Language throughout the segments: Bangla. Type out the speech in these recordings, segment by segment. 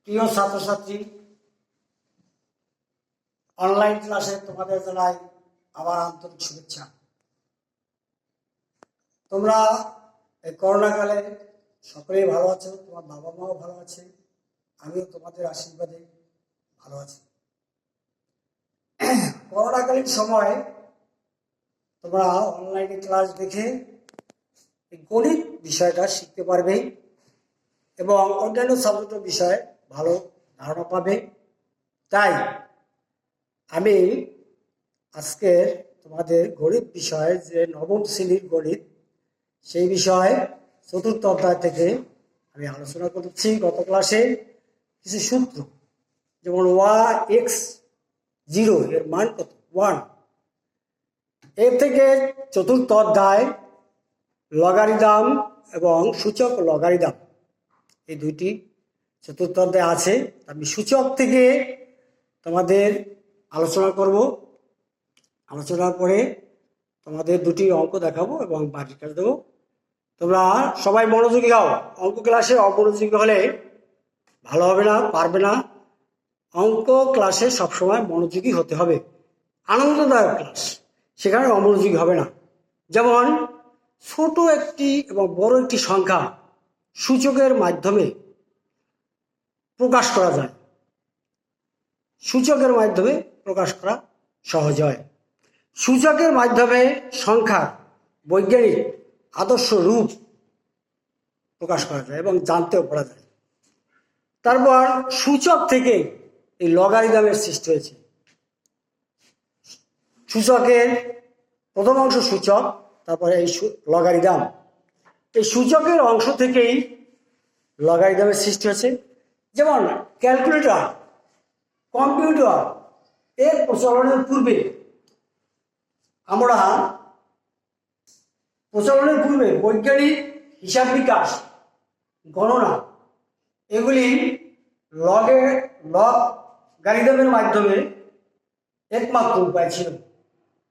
প্রিয় ছাত্রছাত্রী, অনলাইন ক্লাসে তোমাদের জানাই আমার আন্তরিক শুভেচ্ছা। তোমরা এই করোনাকালে সকলেই ভালো আছো, তোমার বাবা মাও ভালো আছে, আমিও তোমাদের আশীর্বাদে ভালো আছি। করোনাকালীন সময় তোমরা অনলাইনে ক্লাস দেখে এই গণিত বিষয়টা শিখতে পারবে এবং অন্যান্য সাবজেক্ট বিষয়ে ভালো ধারণা পাবে। তাই আমি আজকে তোমাদের গণিত বিষয়ে যে নবম শ্রেণীর গণিত সেই বিষয়ে চতুর্থ অধ্যায় থেকে আমি আলোচনা করছি। গত ক্লাসে কিছু সূত্র, যেমন x0 এর মান কত 1, এর থেকে চতুর্থ অধ্যায় লগারিদম এবং সূচক লগারিদম, এই দুইটি চতুর্থ অধ্যায় আছে। আমি সূচক থেকে তোমাদের আলোচনা করব। আলোচনার পরে তোমাদের দুটি অঙ্ক দেখাবো এবং বাড়ির কাজ দেবো। তোমরা সবাই মনোযোগী হও। অঙ্ক ক্লাসে অমনোযোগী হলে ভালো হবে না, পারবে না। অঙ্ক ক্লাসে সবসময় মনোযোগী হতে হবে। আনন্দদায়ক ক্লাস, সেখানে অমনোযোগী হবে না। যেমন ছোট একটি এবং বড় একটি সংখ্যা সূচকের মাধ্যমে প্রকাশ করা যায়। সূচকের মাধ্যমে প্রকাশ করা সহজ হয়। সূচকের মাধ্যমে সংখ্যার বৈজ্ঞানিক আদর্শ রূপ প্রকাশ করা যায় এবং জানতেও পারা যায়। তারপর সূচক থেকে এই লগারিদমের সৃষ্টি হয়েছে। সূচকের প্রথম অংশ সূচক, তারপরে এই লগারিদম। এই সূচকের অংশ থেকেই লগারিদমের সৃষ্টি হয়েছে। যেমন ক্যালকুলেটর, কম্পিউটার এর প্রচলনের পূর্বে বৈজ্ঞানিক হিসাব বিকাশ, গণনা, এগুলি লগারিদমের মাধ্যমে একমাত্র উপায় ছিল।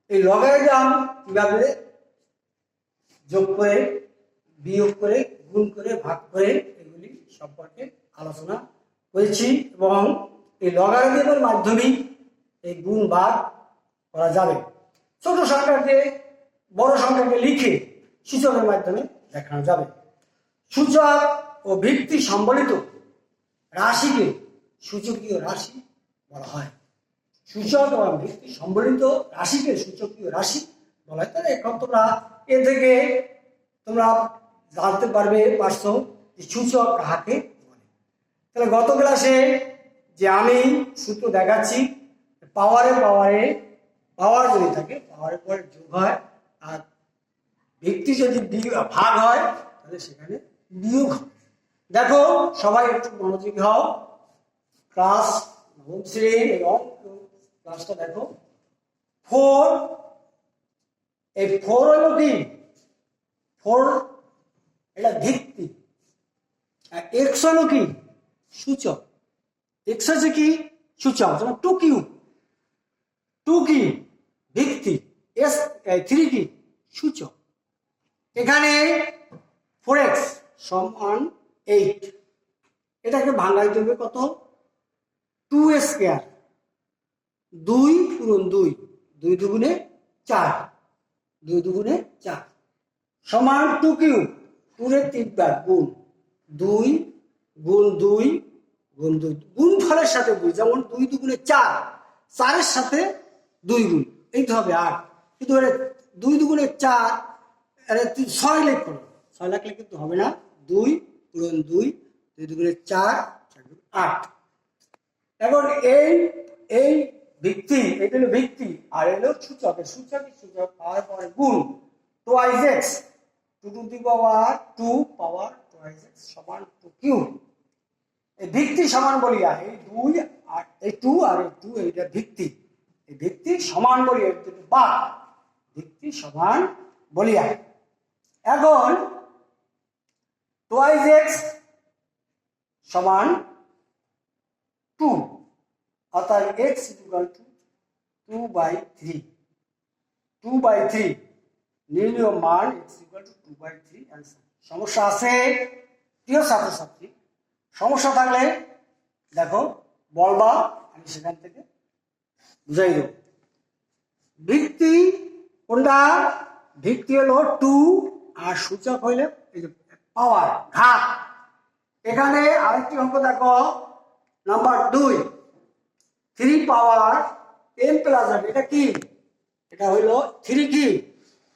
এই লগারিদম কিভাবে যোগ করে, বিয়োগ করে, গুণ করে, ভাগ করে, এগুলি সম্পর্কে আলোচনা করেছি এবং এই লগারিদমের মাধ্যমেই এই গুণ ভাগ করা যাবে। ছোট সংখ্যাকে বড় সংখ্যাকে লিখে সূচকের মাধ্যমে দেখানো যাবে। সূচক ও ভিত্তি সম্বলিত রাশিকে সূচকীয় রাশি বলা হয়। সূচক এবং ভিত্তি সম্বলিত রাশিকে সূচকীয় রাশি বলা হয়। তাহলে এখন তোমরা এ থেকে তোমরা জানতে পারছো যে সূচক কাহাকে বলে। তাহলে গত ক্লাসে যে আমি সূত্র দেখাচ্ছি, পাওয়ার যদি থাকে, পাওয়ারের পরে যোগ হয়, আর ভিত্তি যদি ভাগ হয় তাহলে সেখানে বিয়োগ হয়। দেখো সবাই একটু মনোযোগী হও। ক্লাস নবম শ্রেণীর এবং ক্লাসটা দেখো। 4, এই 4 হলো কি? 4 এটা ভিত্তি। আর এক্স হলো কি? সূচক। এক্স হচ্ছে কি? সূচক। যেমন 2 কিউব, 2 কি? ভিত্তি। 3 কি? সূচক। এখানে 4x সমান 8, এটাকে ভাঙাই দেবে কত? 2 স্কয়ার, 2 গুণন 2, 2 দুগুণে 4, 2 দুগুণে 4 সমান 2 কিউব, 2 এর 3 বার গুণ, 2 গুণ 2 গুণ 2, গুণ ফলের সাথে 2, যেমন 2 দুগুণে 4, 4 এর সাথে 2 গুণ, এইটা হবে 8। কিন্তু 2 দুগুণে 4, 6 লিখো, 6 লিখলে কিন্তু হবে না। 2 গুণ 2, 2 দুগুণে 4, 8। এখন এই ভিত্তি, এটা হলো ভিত্তি, আর এলো সূচক। সূচক পাওয়ার পরে গুণ, twice x, 2 to the power 2 power twice x সমান 2 কিউব। এই ভিত্তি সমান বলিয়া এই 2 আর এই 2 আর এই 2, এইটা ভিত্তি। এই ভিত্তি সমান বলিয়া বা ভিত্তি সমান বলিয়া। এখন টুয়াইস এক্স সমান 2, অর্থাৎ x ইকুয়াল টু 2/3, 2/3 নির্ণয় মান x ইকুয়াল টু 2/3 অ্যান্সার। সমস্যা আছে প্রিয় ছাত্রছাত্রী? সমস্যা থাকলে দেখো বলবা, আমি সেখান থেকে বুঝাই দেব। ভিত্তি কোনটা? ভিত্তি হলো 2 আর সূচক হইলে এই যে পাওয়ার ঘাত। এখানে আরেকটি অঙ্ক দেখো, নাম্বার 2, 3 পাওয়ার m প্লাস n। এটা কি? এটা হইলো 3 কি?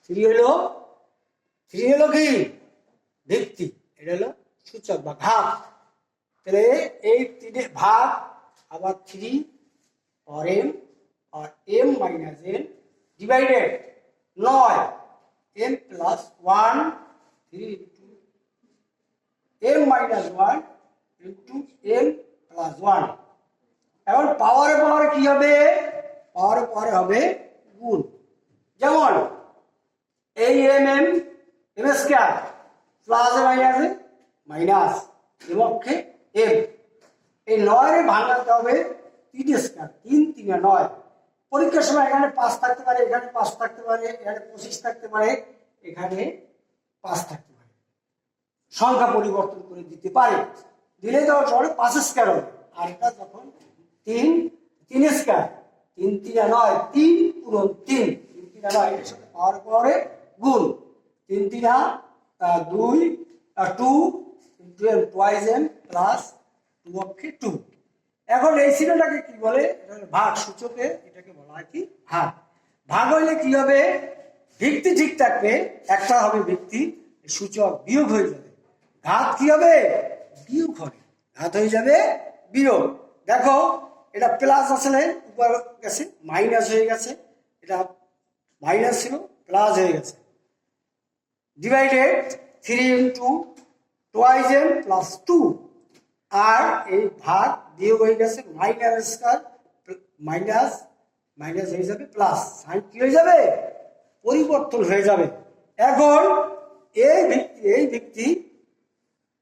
3 হইলো কি ভিত্তি, এটা হলো সূচক বা ঘাত। তাহলে এই 3 ভাগ আবার 3 और m और m minus n divided 9 m plus 1 3 into m minus 1 into m plus 1। এখন পাওয়ারে পাওয়ারে কি হবে? পাওয়ারে পাওয়ারে হবে গুণ। যেমন এই m স্কয়ার প্লাস মাইনাসে মাইনাস এবং m, এই 9 এর ভাঙাতে হবে 3 স্কয়ার, 3 3 9। পরীক্ষার সময় এখানে 5 থাকতে পারে, এখানে 5 থাকতে পারে, এখানে 25 থাকতে পারে, এখানে 5 থাকতে পারে, সংখ্যা পরিবর্তন করে দিতে পারে। দিলে দেওয়ার পরে 5 স্কয়ার হবে। আর এটা যখন 3 3 স্কয়ার, 3 3 9, 3 পূরণ 3, 3 3 9, এর সাথে পাওয়ার পাওয়ারে গুণ। 3 3 2 2 12 টুয়াইস m প্লাস 2 অক্ষে 2। এখন এই চিহ্নটাকে কি বলে? ভাগ। সূচকে এটাকে বলা হয় কি? ভাগ। ভাগ হইলে কি হবে? ভিত্তি ঠিক থাকবে, একটা হবে ভিত্তি, সূচক বিয়োগ হয়ে যাবে। ঘাত কি হবে? বিয়োগ হবে। ঘাত হয়ে যাবে বিয়োগ। দেখো এটা প্লাস আসলে উপর গেছে মাইনাস হয়ে গেছে, এটা মাইনাস ছিল প্লাস হয়ে গেছে। Divided 3 into twice m plus 2। আর এই ভাগ বিয়োগ হয়ে গেছে, মাইনাস স্কয়ার মাইনাস মাইনাস হয়ে যাবে প্লাস, সাইন কি হয়ে যাবে? পরিবর্তন হয়ে যাবে। এখন এই ভিত্তি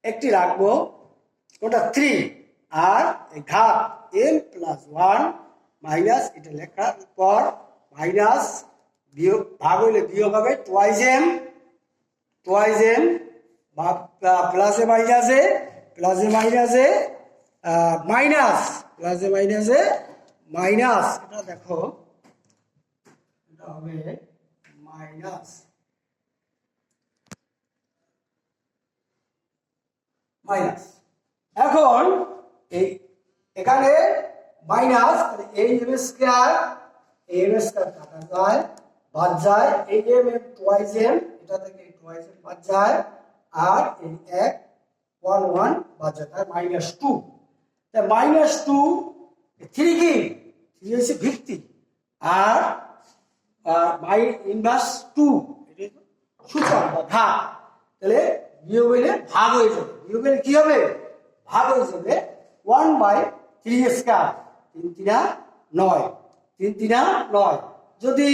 একটি রাখবো, ওটা 3, আর এই ঘাত m প্লাস 1 মাইনাস, এটা লেখার পর মাইনাস বিয়োগ, ভাগ হইলে বিয়োগ হবে টুয়াইস m বা প্লাসে মাইনাসে মাইনাস, প্লাসে মাইনাসে মাইনাস। এটা দেখো এটা হবে মাইনাস মাইনাস। এখন এই এখানে মাইনাস, এই m স্কয়ার কাটা যায়, বাদ যায়, এই m টুয়াইস m, এটা থেকে টুয়াইস m বাদ যায়, আর এই 1 1 1 বাদ যায়, তাই -2। তাই -2 3 কি? 3 হচ্ছে ভিত্তি, আর বাই ইনভার্স 2 এটা সূচক বা ঘাত। তাহলে বিয়োগ হইলে ভাগ হয়ে যাবে। বিয়োগ হইলে কি হবে? ভাগ হয়ে যাবে 1/3 স্কয়ার, 3 3 9, 3 3 9। যদি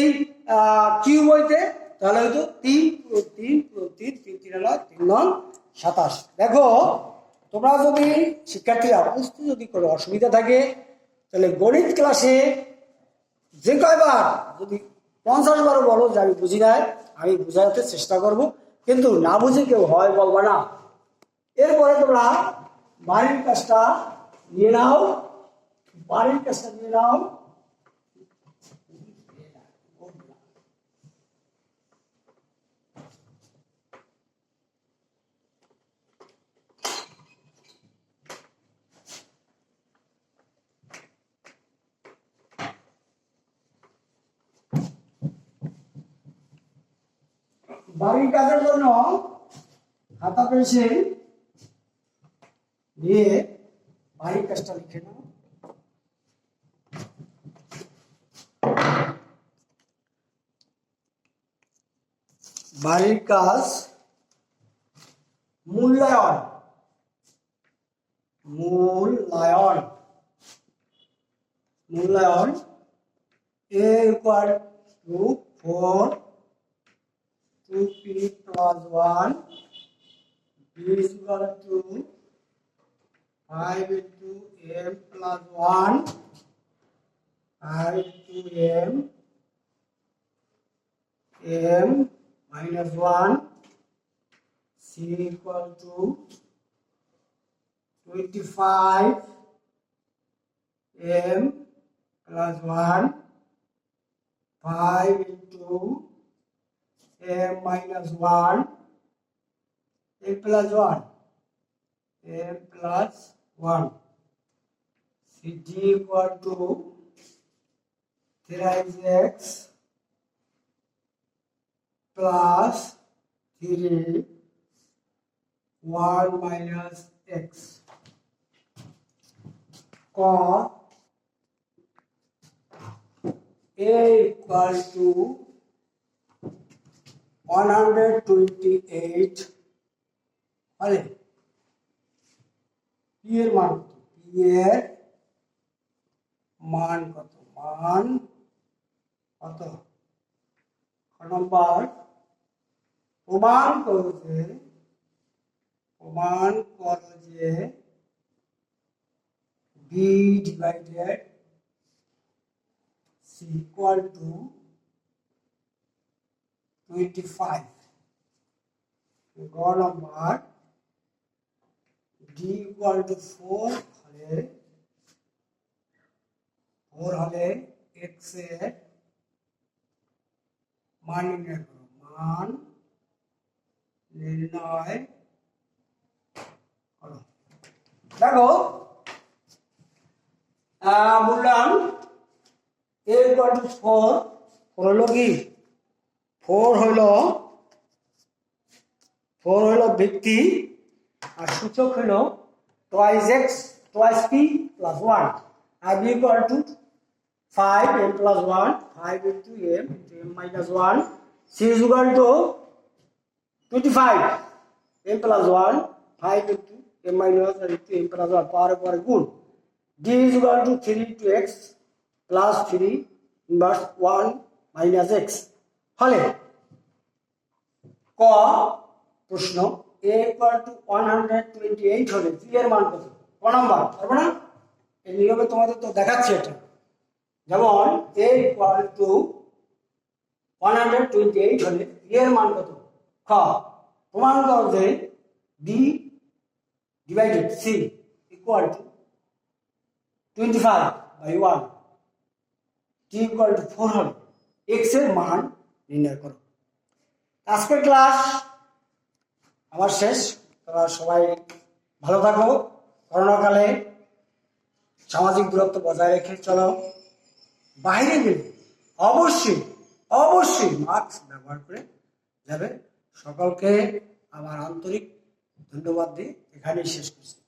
কিউব হইতে তাহলে হয়তো 3 × 3 × 3 3 3 9 3 9 27। দেখো তোমরা যদি শিক্ষার্থীরা বুঝতে যদি কোনো অসুবিধা থাকে, তাহলে গণিত ক্লাসে যে কয়বার, যদি 50 বারও বলো যে আমি বুঝি নাই, আমি বোঝাতে চেষ্টা করব, কিন্তু না বুঝে কেউ হয় বলবা না। এরপরে তোমরা বাড়ির কাজটা নিয়ে নাও, বাড়ির কাজের জন্য খাতা পেন্সিল নিয়ে বাড়ির কাজটা লিখে নাও। বাড়ির কাজ মূল্যায়ন, a equal to 4 2p plus 1, b is equal to 5 into m plus 1, 5 into m minus 1, c equal to 25 m plus 1 5 into m minus 1 m plus 1 m plus 1 Cg equal to 3x plus 3 1 minus x cos a equal to 128 হলে p এর মান কত p এর মান কত নম্বর প্রমাণ করো যে b divided c equal to 25 গ নম্বর d equal to 4 হলে x এর মান নির্ণয় করো দেখো বললাম a equal to 4 হলো কি 4 হলো ব্যক্তি আর সূচক হলো twice x twice p plus 1 R b equal to 5 m plus 1 5 into m minus 1 c is equal to 25 m plus 1 5 into m minus into m plus 1 পরে গুণ d is equal to 3 into x plus 3 inverse 1 minus x হলে ক প্রশ্ন a equal to 128 হলে g এর মান কত ক নাম্বার পারবে না এই নিয়মে তোমাদের তো দেখাচ্ছি এটা যেমন a equal to 128 হলে g এর মান কত খ প্রমাণ করো যে b divided c equal to 25 by 1 t equal to 4 হলে x এর মান নির্ণয় করো আজকের ক্লাস আমার শেষ তোমরা সবাই ভালো থাকো করোনাকালে সামাজিক দূরত্ব বজায় রেখে চলো বাইরে গেলে অবশ্যই মাস্ক ব্যবহার করে যাবে সকলকে আমার আন্তরিক ধন্যবাদ দিয়ে এখানেই শেষ করছি